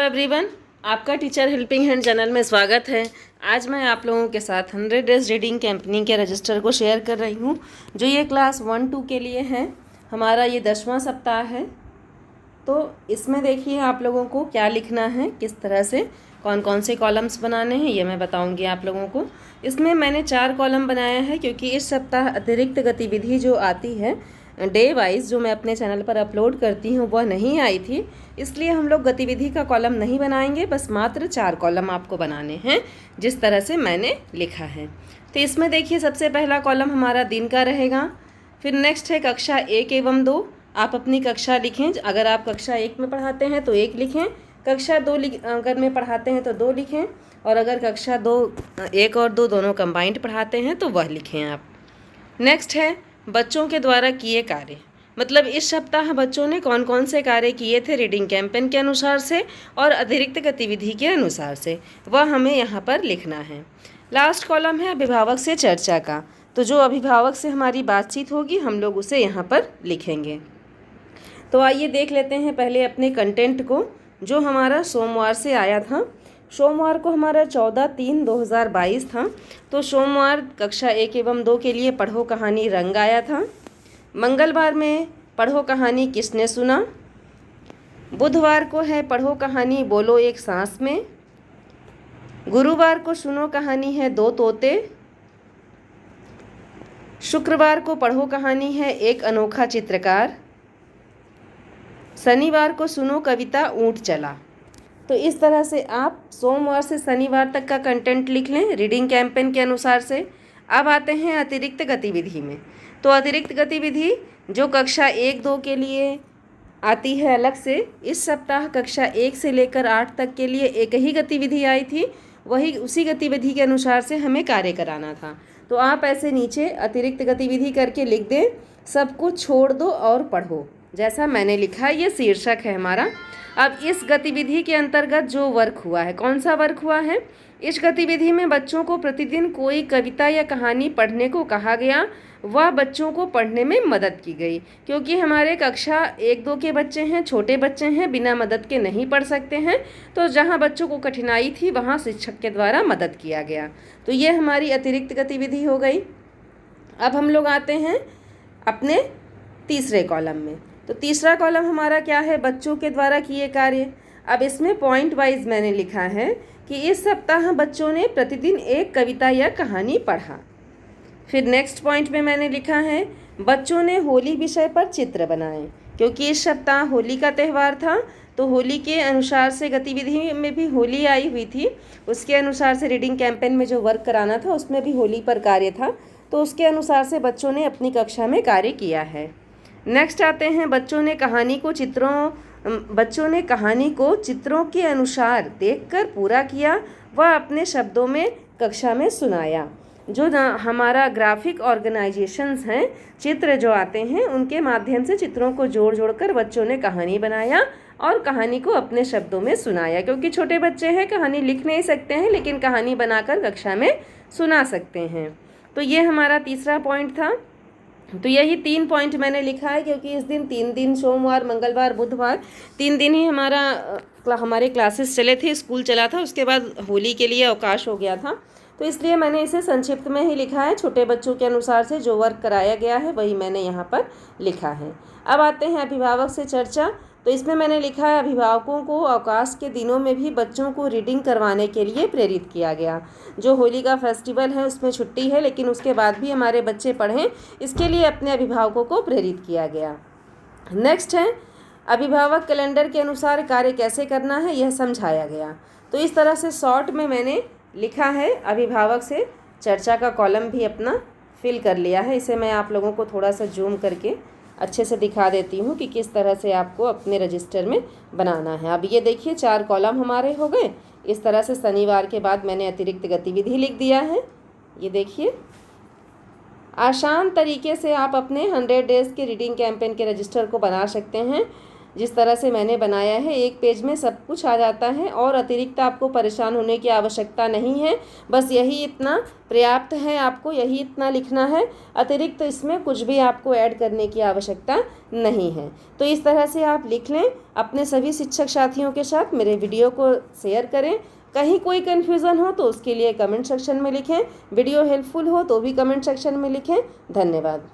Everyone, आपका teacher helping hand channel में स्वागत है। आज मैं आप लोगों के साथ 100 डेज रीडिंग कैंपेनिंग के रजिस्टर को शेयर कर रही हूँ, जो ये क्लास 1-2 के लिए है। हमारा ये 10वां सप्ताह है। तो इसमें देखिए आप लोगों को क्या लिखना है, किस तरह से कौन कौन से कॉलम्स बनाने हैं, ये मैं बताऊँगी आप लोगों को। इसमें मैंने 4 कॉलम बनाया है, क्योंकि इस सप्ताह अतिरिक्त गतिविधि जो आती है डे वाइज, जो मैं अपने चैनल पर अपलोड करती हूँ, वह नहीं आई थी। इसलिए हम लोग गतिविधि का कॉलम नहीं बनाएंगे, बस मात्र 4 कॉलम आपको बनाने हैं जिस तरह से मैंने लिखा है। तो इसमें देखिए सबसे पहला कॉलम हमारा दिन का रहेगा। फिर नेक्स्ट है कक्षा 1 एवं 2। आप अपनी कक्षा लिखें। अगर आप कक्षा 1 में पढ़ाते हैं तो 1 लिखें, कक्षा 2 अगर में पढ़ाते हैं तो 2 लिखें, और अगर कक्षा 1 और 2 दोनों कंबाइंड पढ़ाते हैं तो वह लिखें आप। नेक्स्ट है बच्चों के द्वारा किए कार्य, मतलब इस सप्ताह बच्चों ने कौन कौन से कार्य किए थे रीडिंग कैंपेन के अनुसार से और अतिरिक्त गतिविधि के अनुसार से, वह हमें यहाँ पर लिखना है। लास्ट कॉलम है अभिभावक से चर्चा का। तो जो अभिभावक से हमारी बातचीत होगी हम लोग उसे यहाँ पर लिखेंगे। तो आइए देख लेते हैं पहले अपने कंटेंट को, जो हमारा सोमवार से आया था। सोमवार को हमारा 14/3/2022 था। तो सोमवार कक्षा 1 एवं 2 के लिए पढ़ो कहानी रंग आया था। मंगलवार में पढ़ो कहानी किसने सुना। बुधवार को है पढ़ो कहानी बोलो एक सांस में। गुरुवार को सुनो कहानी है 2 तोते। शुक्रवार को पढ़ो कहानी है एक अनोखा चित्रकार। शनिवार को सुनो कविता ऊंट चला। तो इस तरह से आप सोमवार से शनिवार तक का कंटेंट लिख लें रीडिंग कैंपेन के अनुसार से। अब आते हैं अतिरिक्त गतिविधि में। तो अतिरिक्त गतिविधि जो कक्षा 1-2 के लिए आती है अलग से, इस सप्ताह कक्षा 1 से लेकर 8 तक के लिए एक ही गतिविधि आई थी, वही उसी गतिविधि के अनुसार से हमें कार्य कराना था। तो आप ऐसे नीचे अतिरिक्त गतिविधि करके लिख दें, सब कुछ छोड़ दो और पढ़ो, जैसा मैंने लिखा है। ये शीर्षक है हमारा। अब इस गतिविधि के अंतर्गत जो वर्क हुआ है, कौन सा वर्क हुआ है, इस गतिविधि में बच्चों को प्रतिदिन कोई कविता या कहानी पढ़ने को कहा गया। वह बच्चों को पढ़ने में मदद की गई, क्योंकि हमारे कक्षा 1-2 के बच्चे हैं, छोटे बच्चे हैं, बिना मदद के नहीं पढ़ सकते हैं। तो जहाँ बच्चों को कठिनाई थी वहाँ शिक्षक के द्वारा मदद किया गया। तो ये हमारी अतिरिक्त गतिविधि हो गई। अब हम लोग आते हैं अपने तीसरे कॉलम में। तो तीसरा कॉलम हमारा क्या है, बच्चों के द्वारा किए कार्य। अब इसमें पॉइंट वाइज मैंने लिखा है कि इस सप्ताह बच्चों ने प्रतिदिन एक कविता या कहानी पढ़ा। फिर नेक्स्ट पॉइंट में मैंने लिखा है बच्चों ने होली विषय पर चित्र बनाए, क्योंकि इस सप्ताह होली का त्यौहार था। तो होली के अनुसार से गतिविधि में भी होली आई हुई थी, उसके अनुसार से रीडिंग कैंपेन में जो वर्क कराना था उसमें भी होली पर कार्य था। तो उसके अनुसार से बच्चों ने अपनी कक्षा में कार्य किया है। नेक्स्ट आते हैं बच्चों ने कहानी को चित्रों के अनुसार देखकर पूरा किया, वह अपने शब्दों में कक्षा में सुनाया। जो हमारा ग्राफिक ऑर्गेनाइजेशंस हैं, चित्र जो आते हैं, उनके माध्यम से चित्रों को जोड़ कर बच्चों ने कहानी बनाया और कहानी को अपने शब्दों में सुनाया। क्योंकि छोटे बच्चे हैं, कहानी लिख नहीं सकते हैं, लेकिन कहानी बनाकर कक्षा में सुना सकते हैं। तो ये हमारा तीसरा पॉइंट था। तो यही 3 पॉइंट मैंने लिखा है, क्योंकि इस दिन 3 दिन सोमवार, मंगलवार, बुधवार 3 दिन ही हमारे क्लासेस चले थे, स्कूल चला था। उसके बाद होली के लिए अवकाश हो गया था, तो इसलिए मैंने इसे संक्षिप्त में ही लिखा है। छोटे बच्चों के अनुसार से जो वर्क कराया गया है वही मैंने यहाँ पर लिखा है। अब आते हैं अभिभावक से चर्चा। तो इसमें मैंने लिखा है अभिभावकों को अवकाश के दिनों में भी बच्चों को रीडिंग करवाने के लिए प्रेरित किया गया। जो होली का फेस्टिवल है उसमें छुट्टी है, लेकिन उसके बाद भी हमारे बच्चे पढ़ें, इसके लिए अपने अभिभावकों को प्रेरित किया गया। नेक्स्ट है अभिभावक कैलेंडर के अनुसार कार्य कैसे करना है, यह समझाया गया। तो इस तरह से शॉर्ट में मैंने लिखा है। अभिभावक से चर्चा का कॉलम भी अपना फिल कर लिया है। इसे मैं आप लोगों को थोड़ा सा जूम करके अच्छे से दिखा देती हूँ कि किस तरह से आपको अपने रजिस्टर में बनाना है। अब ये देखिए 4 कॉलम हमारे हो गए। इस तरह से शनिवार के बाद मैंने अतिरिक्त गतिविधि लिख दिया है। ये देखिए, आसान तरीके से आप अपने 100 डेज़ के रीडिंग कैंपेन के रजिस्टर को बना सकते हैं। जिस तरह से मैंने बनाया है, एक पेज में सब कुछ आ जाता है और अतिरिक्त आपको परेशान होने की आवश्यकता नहीं है। बस यही इतना पर्याप्त है, आपको यही इतना लिखना है। अतिरिक्त इसमें कुछ भी आपको ऐड करने की आवश्यकता नहीं है। तो इस तरह से आप लिख लें। अपने सभी शिक्षक साथियों के साथ मेरे वीडियो को शेयर करें। कहीं कोई कन्फ्यूज़न हो तो उसके लिए कमेंट सेक्शन में लिखें। वीडियो हेल्पफुल हो तो भी कमेंट सेक्शन में लिखें। धन्यवाद।